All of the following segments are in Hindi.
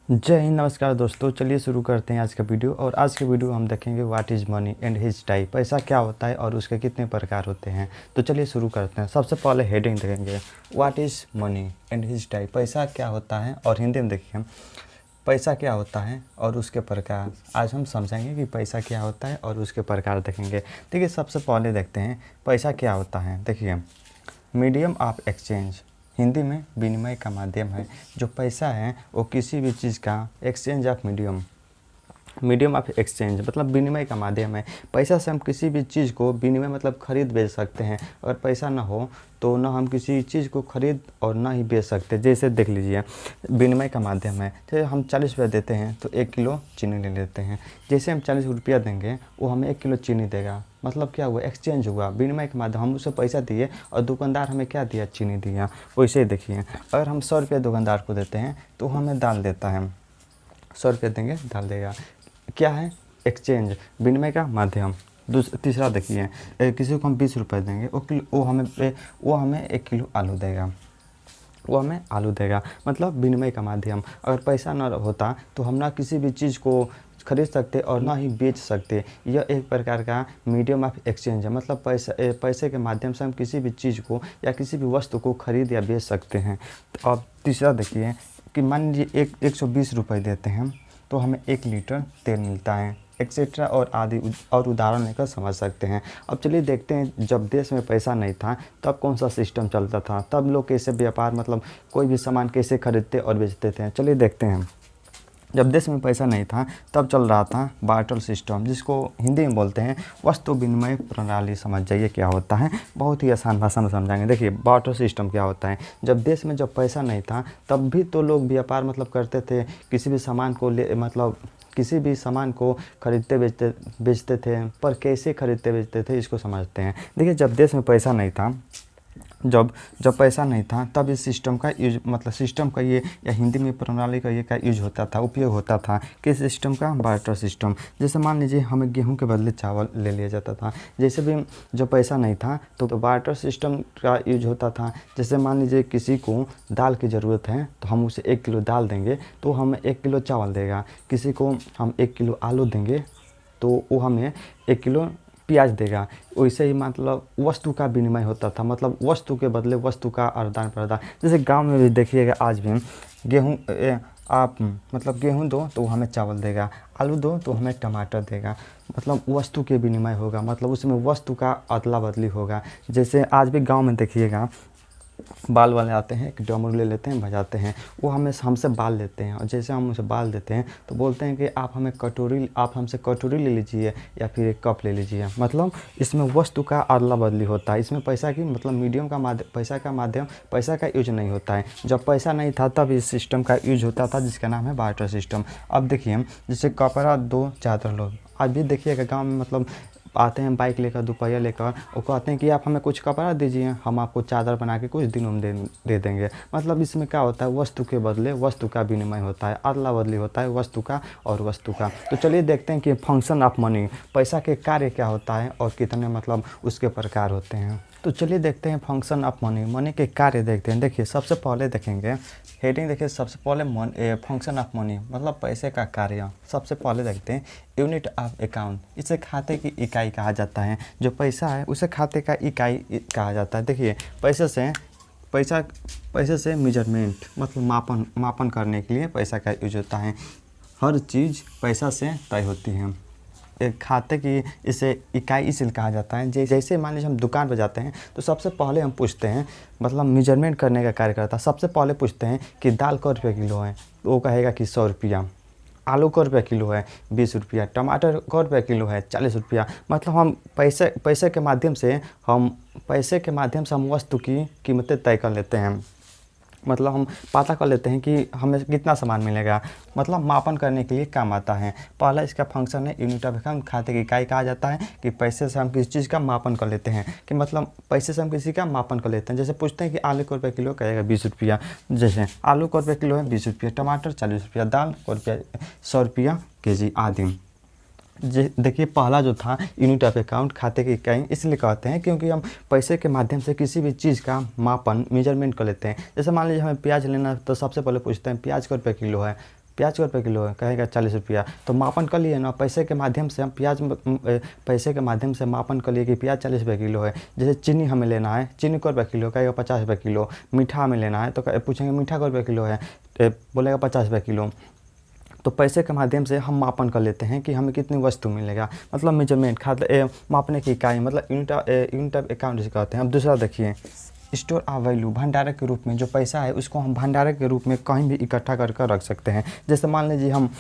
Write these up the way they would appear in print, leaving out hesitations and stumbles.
जय हिंद, नमस्कार दोस्तों। चलिए शुरू करते हैं आज का वीडियो। और आज के वीडियो हम देखेंगे what is money and his type. पैसा क्या होता है और उसके कितने प्रकार होते हैं। तो चलिए शुरू करते हैं। सबसे पहले हेडिंग देखेंगे, what is money and his type. पैसा क्या होता है, और हिंदी में देखिए पैसा क्या होता है और उसके प्रकार। आज हम समझेंगे कि पैसा क्या होता है और उसके प्रकार देखेंगे। देखिए सबसे पहले देखते हैं पैसा क्या होता है। देखिए मीडियम ऑफ एक्सचेंज, हिंदी में विनिमय का माध्यम है। जो पैसा है वो किसी भी चीज़ का exchange of medium of exchange मतलब विनिमय का माध्यम है। पैसा से हम किसी भी चीज़ को विनिमय मतलब खरीद बेच सकते हैं। अगर पैसा ना हो तो ना हम किसी चीज़ को खरीद और ना ही बेच सकते। जैसे देख लीजिए विनिमय का माध्यम है। जैसे हम 40 रुपये देते हैं तो 1 किलो चीनी ले लेते हैं। जैसे हम 40 रुपया देंगे वो हमें 1 किलो चीनी देगा। मतलब क्या हुआ, एक्सचेंज हुआ, विनिमय के माध्यम। हम उसे पैसा दिए और दुकानदार हमें क्या दिया, चीनी दिया। वैसे ही देखिए अगर हम 100 रुपये दुकानदार को देते हैं तो हमें दाल देता है। 100 रुपये देंगे दाल देगा। क्या है, एक्सचेंज, विनिमय का माध्यम। तीसरा देखिए किसी को हम 20 रुपये देंगे वो हमें 1 किलो आलू देगा। वो हमें आलू देगा मतलब विनिमय का माध्यम। अगर पैसा ना होता तो हम ना किसी भी चीज़ को खरीद सकते और ना ही बेच सकते। यह एक प्रकार का मीडियम ऑफ एक्सचेंज है। मतलब पैसे के माध्यम से हम किसी भी चीज़ को या किसी भी वस्तु को खरीद या बेच सकते हैं। तो अब तीसरा देखिए कि मान लीजिए 120 रुपये देते हैं तो हमें 1 लीटर तेल मिलता है, एक्सेट्रा और आदि और उदाहरण लेकर समझ सकते हैं। अब चलिए देखते हैं जब देश में पैसा नहीं था तब कौन सा सिस्टम चलता था, तब लोग कैसे व्यापार मतलब कोई भी सामान कैसे खरीदते और बेचते थे। चलिए देखते हैं। जब देश में पैसा नहीं था तब चल रहा था बार्टर सिस्टम, जिसको हिंदी में बोलते हैं वस्तु विनिमय प्रणाली। समझ जाइए क्या होता है, बहुत ही आसान भाषा में समझाएंगे। देखिए बार्टर सिस्टम क्या होता है। जब देश में जब पैसा नहीं था तब भी तो लोग व्यापार मतलब करते थे। किसी भी सामान को किसी भी सामान को खरीदते बेचते थे। पर कैसे खरीदते बेचते थे इसको समझते हैं। देखिए जब देश में पैसा नहीं था जब जब पैसा नहीं था तब इस सिस्टम का यूज मतलब सिस्टम का ये या हिंदी में प्रणाली का ये का यूज होता था, उपयोग होता था। किस सिस्टम का, बार्टर सिस्टम। जैसे मान लीजिए हमें गेहूं के बदले चावल ले लिया जाता था। जैसे भी जब पैसा नहीं था तो बार्टर सिस्टम का यूज होता था। जैसे मान लीजिए किसी को दाल की ज़रूरत है तो हम उसे 1 किलो दाल देंगे तो हमें 1 किलो चावल देगा। किसी को हम 1 किलो आलू देंगे तो वो हमें 1 किलो प्याज देगा। वैसे ही मतलब वस्तु का विनिमय होता था। मतलब वस्तु के बदले वस्तु का आदान प्रदान। जैसे गांव में भी देखिएगा आज भी गेहूँ आप मतलब गेहूँ दो तो हमें चावल देगा, आलू दो तो हमें टमाटर देगा। मतलब वस्तु के विनिमय होगा, मतलब उसमें वस्तु का अदला बदली होगा। जैसे आज भी गांव में देखिएगा बाल वाले आते हैं, एक डमरू ले लेते हैं, बजाते हैं। वो हमसे बाल लेते हैं और जैसे हम उसे बाल देते हैं तो बोलते हैं कि आप हमसे कटोरी ले लीजिए या फिर एक कप ले लीजिए। मतलब इसमें वस्तु का अदला बदली होता है। इसमें पैसा की मतलब मीडियम का माध्यम पैसा का यूज नहीं होता है। जब पैसा नहीं था तब इस सिस्टम का यूज होता था जिसका नाम है बार्टर सिस्टम। अब देखिए जैसे कपड़ा दो चादर लो। आज भी देखिएगा गाँव में मतलब आते हैं बाइक लेकर, दोपहिया लेकर, वो कहते हैं कि आप हमें कुछ कपड़ा दीजिए, हम आपको चादर बना के कुछ दिनों में दे देंगे। मतलब इसमें क्या होता है, वस्तु के बदले वस्तु का विनिमय होता है, अदला बदली होता है वस्तु का और वस्तु का। तो चलिए देखते हैं कि फंक्शन ऑफ मनी, पैसा के कार्य क्या होता है और कितने मतलब उसके प्रकार होते हैं। तो चलिए देखते हैं फंक्शन ऑफ मनी, मनी के कार्य देखते हैं। देखिए सबसे पहले देखेंगे हेडिंग, देखिए सबसे पहले फंक्शन ऑफ मनी मतलब पैसे का कार्य। सबसे पहले देखते हैं यूनिट ऑफ अकाउंट। इसे खाते की इकाई कहा जाता है। जो पैसा है उसे खाते का इकाई कहा जाता है। देखिए पैसे से मेजरमेंट मतलब मापन करने के लिए पैसा का यूज होता है। हर चीज़ पैसा से तय होती है। एक खाते की इसे इकाई इसलिए कहा जाता है। जैसे मान लीजिए हम दुकान पर जाते हैं तो सबसे पहले हम पूछते हैं, मतलब मेजरमेंट करने का कार्य करता है। सबसे पहले पूछते हैं कि दाल कै रुपये किलो है, तो वो कहेगा कि 100 रुपया। आलू कै रुपये किलो है, 20 रुपया। टमाटर कै रुपये किलो है, 40 रुपया। मतलब हम पैसे के माध्यम से हम वस्तु की कीमतें तय कर लेते हैं। मतलब हम पता कर लेते हैं कि हमें कितना सामान मिलेगा। मतलब मापन करने के लिए काम आता है। पहला इसका फंक्शन है यूनिट ऑफ अकाउंट, खाते की इकाई कहा जाता है कि पैसे से हम किसी चीज़ का मापन कर लेते हैं। कि मतलब पैसे से हम किसी का मापन कर लेते हैं। जैसे पूछते हैं कि आलू कै रुपये किलो, कहेगा 20 रुपया। जैसे आलू कै रुपये किलो है, 20 रुपया। टमाटर 40 रुपया। दाल कै रुपया, 100 रुपया केजी आदि। देखिए पहला जो था यूनिट ऑफ अकाउंट, खाते की इकाई, इसलिए कहते हैं क्योंकि हम पैसे के माध्यम से किसी भी चीज़ का मापन मेजरमेंट कर लेते हैं। जैसे मान लीजिए हमें प्याज लेना तो सबसे पहले पूछते हैं प्याज कै रुपये किलो है, प्याज को रुपये किलो है, कहेगा 40 रुपया। तो मापन कर लिए ना, पैसे के माध्यम से हम पैसे के माध्यम से मापन कर लिए कि प्याज 40 रुपये किलो है। जैसे चीनी हमें लेना है, चीनी को रुपये किलो, कहेगा 50 रुपये किलो। मीठा हमें लेना है तो पूछेंगे मीठा को रुपये किलो है, बोलेगा 50 रुपये किलो। तो पैसे के माध्यम से हम मापन कर लेते हैं कि हमें कितनी वस्तु मिलेगा, मतलब मेजरमेंट मापने की इकाई, मतलब यूनिट ऑफ अकाउंट जिसे कहते हैं। अब दूसरा देखिए, स्टोर ऑफ वैल्यू, भंडारक के रूप में जो पैसा है उसको हम भंडारक के रूप में कहीं भी इकट्ठा कर रख सकते हैं। जैसे मान लीजिए हम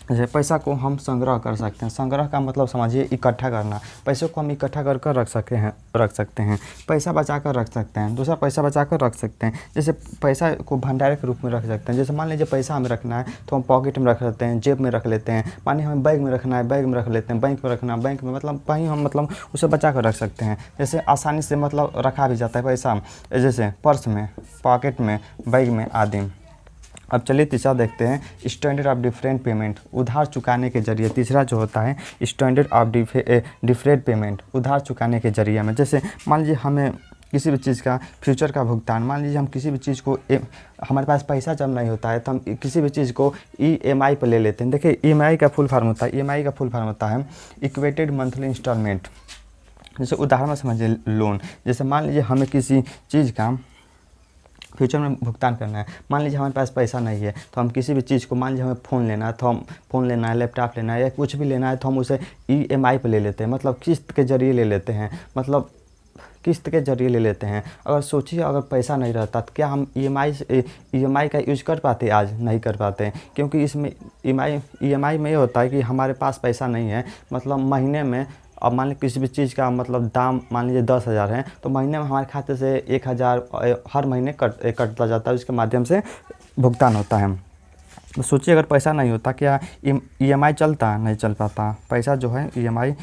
जैसे पैसा को हम संग्रह कर सकते हैं, संग्रह का मतलब समझिए इकट्ठा करना। पैसों को हम इकट्ठा कर रख सकते हैं। पैसा बचा कर रख सकते हैं, दूसरा पैसा बचा कर रख सकते हैं। जैसे पैसा को भंडारक के रूप में रख सकते हैं। जैसे मान लीजिए पैसा हमें रखना है तो हम पॉकेट में रख लेते हैं, जेब में रख लेते हैं। मानिए हमें बैग में रखना है, बैग में रख लेते हैं। बैंक में रखना, बैंक में, मतलब कहीं हम मतलब उसे बचा कर रख सकते हैं। जैसे आसानी से मतलब रखा भी जाता है पैसा, जैसे पर्स में, पॉकेट में, बैग में आदि। अब चलिए तीसरा देखते हैं, स्टैंडर्ड ऑफ डिफरेंट पेमेंट, उधार चुकाने के जरिए। तीसरा जो होता है स्टैंडर्ड ऑफ डिफरेंट पेमेंट, उधार चुकाने के जरिए में। जैसे मान लीजिए हमें किसी भी चीज़ का फ्यूचर का भुगतान, मान लीजिए हम किसी भी चीज़ को हमारे पास पैसा जब नहीं होता है तो हम किसी भी चीज़ को EMI पर ले लेते हैं। देखिए EMI का फुल फॉर्म होता है, EMI का फुल फॉर्म होता है इक्वेटेड मंथली इंस्टॉलमेंट। जैसे उदाहरण में समझिए लोन, जैसे मान लीजिए हमें किसी चीज़ का फ्यूचर में भुगतान करना है। मान लीजिए हमारे पास पैसा नहीं है तो हम किसी भी चीज़ को, मान लीजिए हमें फ़ोन लेना है तो हम फ़ोन लेना है, लैपटॉप लेना है या कुछ भी लेना है तो हम उसे EMI पर ले लेते हैं, मतलब किस्त के जरिए ले लेते हैं, मतलब किस्त के जरिए ले लेते हैं। अगर सोचिए अगर पैसा नहीं रहता तो क्या हम EMI का यूज कर पाते? आज नहीं कर पाते हैं, क्योंकि इसमें EMI में ये होता है कि हमारे पास पैसा नहीं है, मतलब महीने में, अब मान लीजिए किसी भी चीज़ का मतलब दाम मान लीजिए 10,000 है तो महीने में हमारे खाते से 1,000 हर महीने कटता जाता है, उसके माध्यम से भुगतान होता है। तो सोचिए अगर पैसा नहीं होता क्या EMI चलता? नहीं चल पाता। पैसा जो है EMI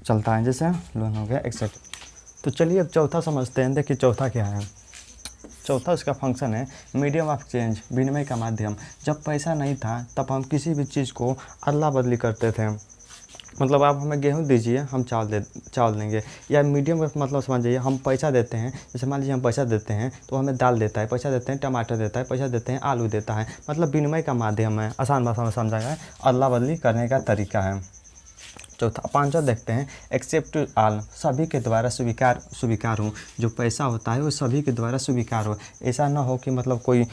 चलता है, जैसे लोन हो गया एक्सेट्रा। तो चलिए अब चौथा समझते हैं। देखिए चौथा क्या है, चौथा उसका फंक्शन है मीडियम ऑफ चेंज, विनिमय का माध्यम। जब पैसा नहीं था तब हम किसी भी चीज़ को अदला बदली करते थे, मतलब आप हमें गेहूँ दीजिए हम चावल देंगे, या मीडियम का मतलब समझिए हम पैसा देते हैं। जैसे मान लीजिए हम पैसा देते हैं तो हमें दाल देता है, पैसा देते हैं टमाटर देता है, पैसा देते हैं आलू देता है, मतलब विनिमय का माध्यम है। आसान भाषा में समझा गया है, अदला बदली करने का तरीका है। चौथा पांचवा देखते हैं एक्सेप्ट ऑल, सभी के द्वारा स्वीकार हो। जो पैसा होता है वो सभी के द्वारा स्वीकार हो। ऐसा ना हो कि मतलब कोई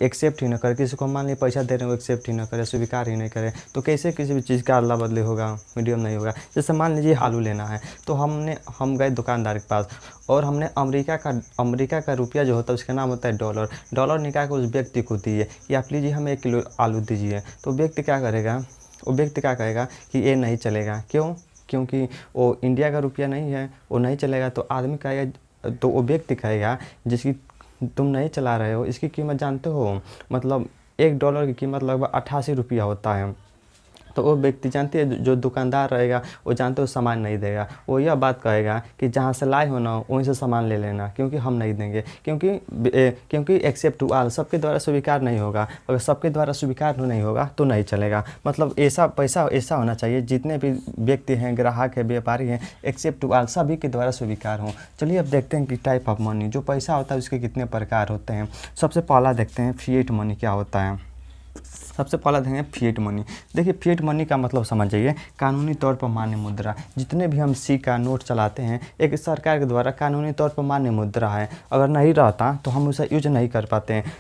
एक्सेप्ट ही ना करे, किसी को मान लीजिए पैसा दे रहे हैं वो एक्सेप्ट ही ना करे, स्वीकार ही नहीं करे, तो कैसे किसी भी चीज़ का अदला बदली होगा? मीडियम नहीं होगा। जैसे मान लीजिए आलू लेना है तो हम गए दुकानदार के पास और हमने अमेरिका का रुपया जो होता है उसका नाम होता है डॉलर निकाल कर उस व्यक्ति को दिए कि आप लीजिए हमें 1 किलो आलू दीजिए। तो व्यक्ति क्या करेगा? वो व्यक्ति क्या कहेगा कि ये नहीं चलेगा। क्यों? क्योंकि वो इंडिया का रुपया नहीं है, वो नहीं चलेगा। तो आदमी कहेगा, तो वो व्यक्ति कहेगा जिसकी तुम नहीं चला रहे हो, इसकी कीमत जानते हो? मतलब $1 की कीमत लगभग 88 रुपया होता है। तो वो व्यक्ति जानते हैं, जो दुकानदार रहेगा वो जानते हो सामान नहीं देगा। वो यह बात कहेगा कि जहाँ से लाए हो ना वहीं से सामान ले लेना, क्योंकि हम नहीं देंगे, क्योंकि एक्सेप्ट टू ऑल, सबके द्वारा स्वीकार नहीं होगा। अगर सबके द्वारा स्वीकार नहीं होगा तो नहीं चलेगा। मतलब पैसा ऐसा होना चाहिए जितने भी व्यक्ति हैं, ग्राहक है, व्यापारी हैं, एक्सेप्ट टू ऑल, सभी के द्वारा स्वीकार हों। चलिए अब देखते हैं कि टाइप ऑफ मनी, जो पैसा होता है उसके कितने प्रकार होते हैं। सबसे पहला देखते हैं फिएट मनी क्या होता है। सबसे पहला देखेंगे फिएट मनी। देखिए फिएट मनी का मतलब समझिए कानूनी तौर पर मान्य मुद्रा। जितने भी हम सिक्का नोट चलाते हैं एक सरकार के द्वारा कानूनी तौर पर मान्य मुद्रा है। अगर नहीं रहता तो हम उसे यूज नहीं कर पाते हैं।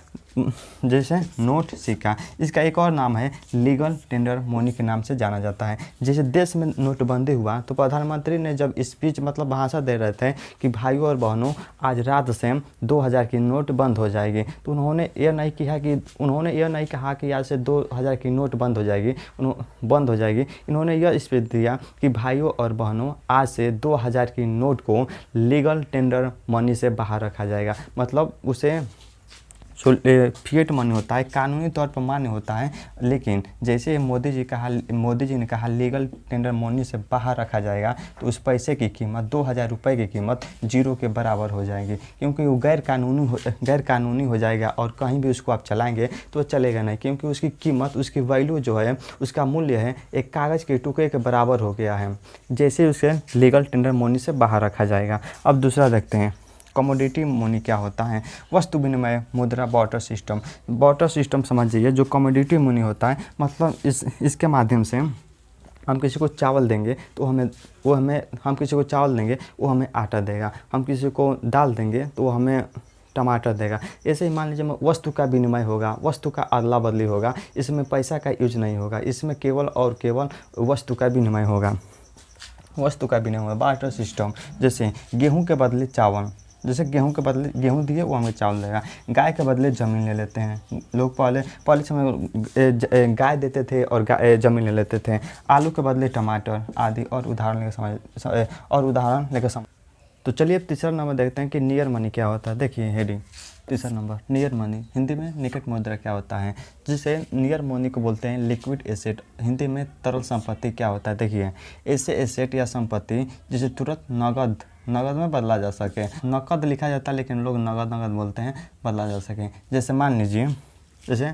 जैसे नोट, सिक्का, इसका एक और नाम है लीगल टेंडर मनी के नाम से जाना जाता है। जैसे देश में नोटबंदी हुआ तो प्रधानमंत्री ने जब स्पीच मतलब भाषण दे रहे थे कि भाइयों और बहनों आज रात से 2000 की नोट बंद हो जाएगी, तो उन्होंने यह नहीं कहा कि आज से 2000 की नोट बंद हो जाएगी। इन्होंने यह स्पीच दिया कि भाइयों और बहनों आज से 2000 की नोट को लीगल टेंडर मनी से बाहर रखा जाएगा। मतलब उसे फिएट मनी होता है, कानूनी तौर पर मान्य होता है, लेकिन जैसे मोदी जी ने कहा लीगल टेंडर मनी से बाहर रखा जाएगा तो उस पैसे की कीमत 2000 रुपये की कीमत 0 के बराबर हो जाएगी, क्योंकि वो गैर कानूनी हो जाएगा और कहीं भी उसको आप चलाएंगे तो चलेगा नहीं, क्योंकि उसकी कीमत, उसकी वैल्यू जो है, उसका मूल्य है एक कागज़ के टुकड़े के बराबर हो गया है, जैसे उसे लीगल टेंडर मनी से बाहर रखा जाएगा। अब दूसरा देखते हैं कमोडिटी मनी क्या होता है? वस्तु विनिमय मुद्रा बार्टर सिस्टम। बार्टर सिस्टम समझिए, जो कमोडिटी मनी होता है मतलब इसके माध्यम से हम किसी को चावल देंगे तो हम किसी को चावल देंगे वो हमें आटा देगा, हम किसी को दाल देंगे तो वो हमें टमाटर देगा। ऐसे ही मान लीजिए वस्तु का विनिमय होगा, वस्तु का अदला बदली होगा, इसमें पैसा का यूज नहीं होगा, इसमें केवल और केवल वस्तु का विनिमय होगा, वस्तु का विनिमय होगा। बार्टर सिस्टम, जैसे गेहूं के बदले चावल, जैसे गेहूं के बदले गेहूं दिए वो हमें चावल देगा। गाय के बदले ज़मीन ले लेते हैं लोग, पहले समय गाय देते थे और ज़मीन ले लेते थे। आलू के बदले टमाटर आदि और उदाहरण लेकर समझ। तो चलिए अब तीसरा नंबर देखते हैं कि नियर मनी क्या होता है। देखिए हेडिंग तीसरा नंबर, नियर मनी, हिंदी में निकट मुद्रा क्या होता है? जिसे नियर मनी को बोलते हैं लिक्विड एसेट, हिंदी में तरल संपत्ति क्या होता है? देखिए ऐसे एसेट या संपत्ति जिसे तुरंत नगद में बदला जा सके। नकद लिखा जाता है लेकिन लोग नगद बोलते हैं, बदला जा सके। जैसे मान लीजिए जैसे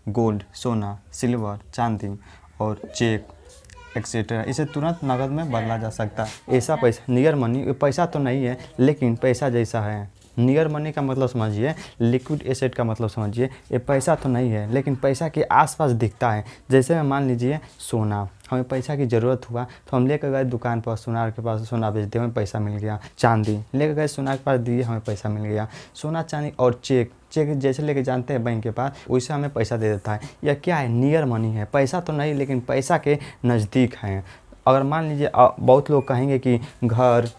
गोल्ड, सोना, सिल्वर, चांदी और चेक एक्सेट्रा, इसे तुरंत नगद में बदला जा सकता है। ऐसा पैसा नियर मनी, पैसा तो नहीं है लेकिन पैसा जैसा है। नियर मनी का मतलब समझिए, लिक्विड एसेट का मतलब समझिए, ये पैसा तो नहीं है लेकिन पैसा के आसपास दिखता है। जैसे में मान लीजिए सोना, हमें पैसा की ज़रूरत हुआ तो हम लेकर गए दुकान पर, सुनार के पास सोना बेच दिया, हमें पैसा मिल गया। चांदी लेकर गए सुनार के पास दिए, हमें पैसा मिल गया। सोना चांदी और चेक जैसे लेके जानते हैं बैंक के पास, वैसे हमें पैसा दे देता है। यह क्या है? नियर मनी है, पैसा तो नहीं लेकिन पैसा के नज़दीक है। अगर मान लीजिए बहुत लोग कहेंगे कि घर,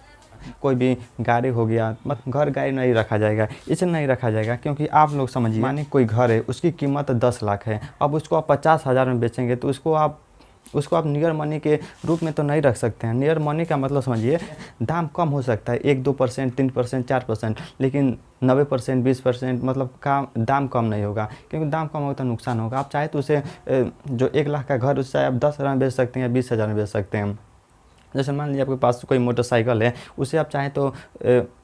कोई भी गाड़ी हो गया, मतलब घर गाड़ी नहीं रखा जाएगा, इसे नहीं रखा जाएगा क्योंकि आप लोग समझिए, माने कोई घर है उसकी कीमत 10 लाख है, अब उसको आप 50,000 में बेचेंगे तो उसको आप नियर मनी के रूप में तो नहीं रख सकते हैं। नियर मनी का मतलब समझिए, दाम कम हो सकता है 1-2%, 3%, 4%, लेकिन 90%, 20% मतलब का दाम कम नहीं होगा, क्योंकि दाम कम होगा तो नुकसान होगा। आप चाहे तो उसे जो 1 लाख का घर, उससे आप 10,000 में बेच सकते हैं या 20,000 में बेच सकते हैं। जैसे मान लीजिए आपके पास कोई मोटरसाइकिल है, उसे आप चाहें तो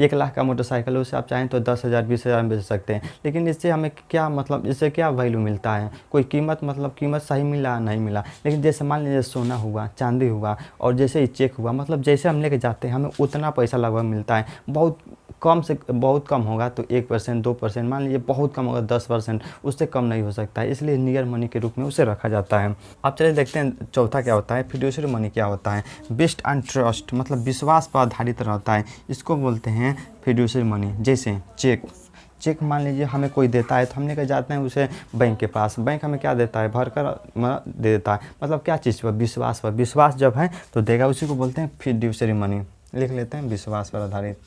1 लाख का मोटरसाइकिल है, उसे आप चाहें तो 10,000, 20,000 में बेच सकते हैं। लेकिन इससे हमें क्या मतलब, इससे क्या वैल्यू मिलता है? कोई कीमत सही मिला नहीं मिला। लेकिन जैसे मान लीजिए सोना हुआ, चांदी हुआ और जैसे ही चेक हुआ, मतलब जैसे हम लेके जाते हैं हमें उतना पैसा लगभग मिलता है। बहुत कम होगा तो 1%, 2%, मान लीजिए बहुत कम होगा 10%, उससे कम नहीं हो सकता है, इसलिए नियर मनी के रूप में उसे रखा जाता है। अब चलिए देखते हैं चौथा क्या होता है, फिड्यूशियरी मनी क्या होता है? बेस्ड ऑन ट्रस्ट, मतलब विश्वास पर आधारित रहता है, इसको बोलते हैं फिड्यूशियरी मनी। जैसे चेक मान लीजिए हमें कोई देता है तो हम लेकर जाते हैं उसे बैंक के पास, बैंक हमें क्या देता है? भर कर दे देता है। मतलब क्या चीज़ पर? विश्वास पर। विश्वास जब है तो देगा, उसी को बोलते हैं फिड्यूशियरी मनी। लिख लेते हैं विश्वास पर आधारित,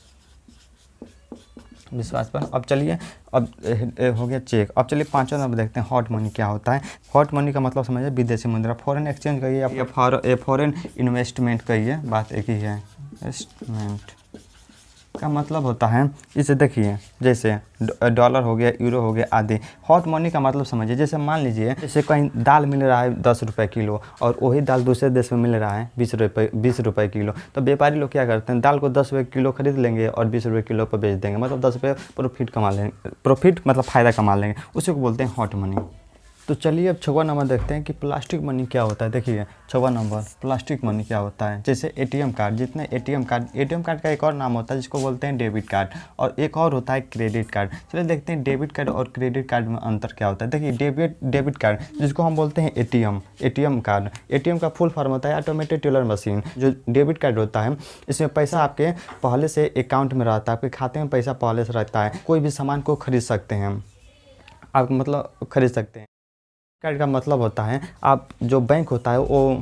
विश्वास पर। अब चलिए, अब हो गया चेक। अब चलिए पांचवा नंबर देखते हैं, हॉट मनी क्या होता है? हॉट मनी का मतलब समझिए विदेशी मुद्रा, फॉरेन एक्सचेंज कहिए या फॉरेन इन्वेस्टमेंट कहिए, बात एक ही है। इन्वेस्टमेंट का मतलब होता है, इसे देखिए जैसे डॉलर हो गया, यूरो हो गया आदि। हॉट मनी का मतलब समझिए, जैसे मान लीजिए जैसे कहीं दाल मिल रहा है 10 रुपये किलो और वही दाल दूसरे देश में मिल रहा है 20 रुपये किलो, तो व्यापारी लोग क्या करते हैं, दाल को 10 रुपये किलो खरीद लेंगे और 20 रुपये किलो पर बेच देंगे, मतलब 10 रुपये प्रॉफिट कमा लेंगे। प्रॉफिट मतलब फ़ायदा कमा लेंगे, उसी को बोलते हैं हॉट मनी। तो चलिए अब 6वां नंबर देखते हैं कि प्लास्टिक मनी क्या होता है। देखिए 6वां नंबर, प्लास्टिक मनी क्या होता है? जैसे एटीएम कार्ड, जितने एटीएम कार्ड का एक और नाम होता है जिसको बोलते हैं डेबिट कार्ड, और एक और होता है क्रेडिट कार्ड। चलिए देखते हैं डेबिट कार्ड और क्रेडिट कार्ड में अंतर क्या होता है। देखिए डेबिट कार्ड जिसको हम बोलते हैं एटीएम कार्ड, एटीएम का फुल फॉर्म होता है ऑटोमेटेड टेलर मशीन। जो डेबिट कार्ड होता है इसमें पैसा आपके पहले से अकाउंट में रहता है, आपके खाते में पैसा पहले से रहता है, कोई भी सामान को खरीद सकते हैं आप, मतलब खरीद सकते हैं। कार्ड का मतलब होता है आप, जो बैंक होता है वो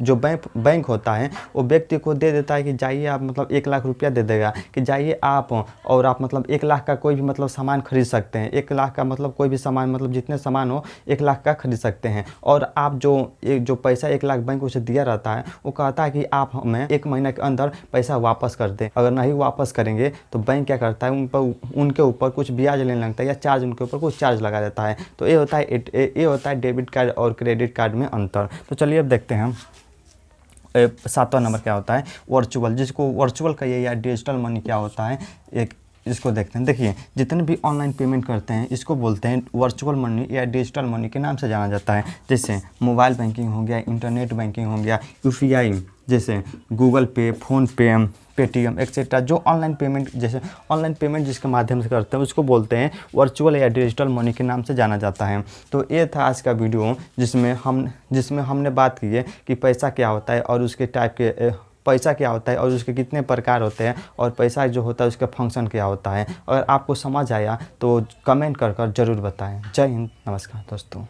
जो बैंक होता है वो व्यक्ति को दे देता है कि जाइए आप, मतलब 1 लाख रुपया दे देगा कि जाइए आप, और आप मतलब 1 लाख का कोई भी मतलब सामान खरीद सकते हैं। 1 लाख का मतलब कोई भी सामान, मतलब जितने सामान हो 1 लाख का खरीद सकते हैं। और आप जो पैसा 1 लाख बैंक उसे दिया रहता है, वो कहता है कि आप हमें 1 महीना के अंदर पैसा वापस कर दें। अगर नहीं वापस करेंगे तो बैंक क्या करता है, उनके ऊपर कुछ ब्याज लेने लगता है या चार्ज, उनके ऊपर कुछ चार्ज लगा देता है। तो ये होता है डेबिट कार्ड और क्रेडिट कार्ड में अंतर। तो चलिए अब देखते हैं 7वां नंबर क्या होता है, वर्चुअल, जिसको वर्चुअल कहिए या डिजिटल मनी क्या होता है? एक इसको देखते हैं। देखिए, जितने भी ऑनलाइन पेमेंट करते हैं इसको बोलते हैं वर्चुअल मनी या डिजिटल मनी के नाम से जाना जाता है। जैसे मोबाइल बैंकिंग हो गया, इंटरनेट बैंकिंग हो गया, यूपीआई जैसे गूगल पे, फ़ोन पे, पेटीएम एक्सेट्रा। जो ऑनलाइन पेमेंट, जैसे ऑनलाइन पेमेंट जिसके माध्यम से करते हैं उसको बोलते हैं वर्चुअल या डिजिटल मनी के नाम से जाना जाता है। तो ये था आज का वीडियो जिसमें हमने बात की है कि पैसा क्या होता है और उसके टाइप के पैसा क्या होता है और उसके कितने प्रकार होते हैं, और पैसा जो होता है उसका फंक्शन क्या होता है। अगर आपको समझ आया तो कमेंट कर ज़रूर बताएं। जय हिंद, नमस्कार दोस्तों।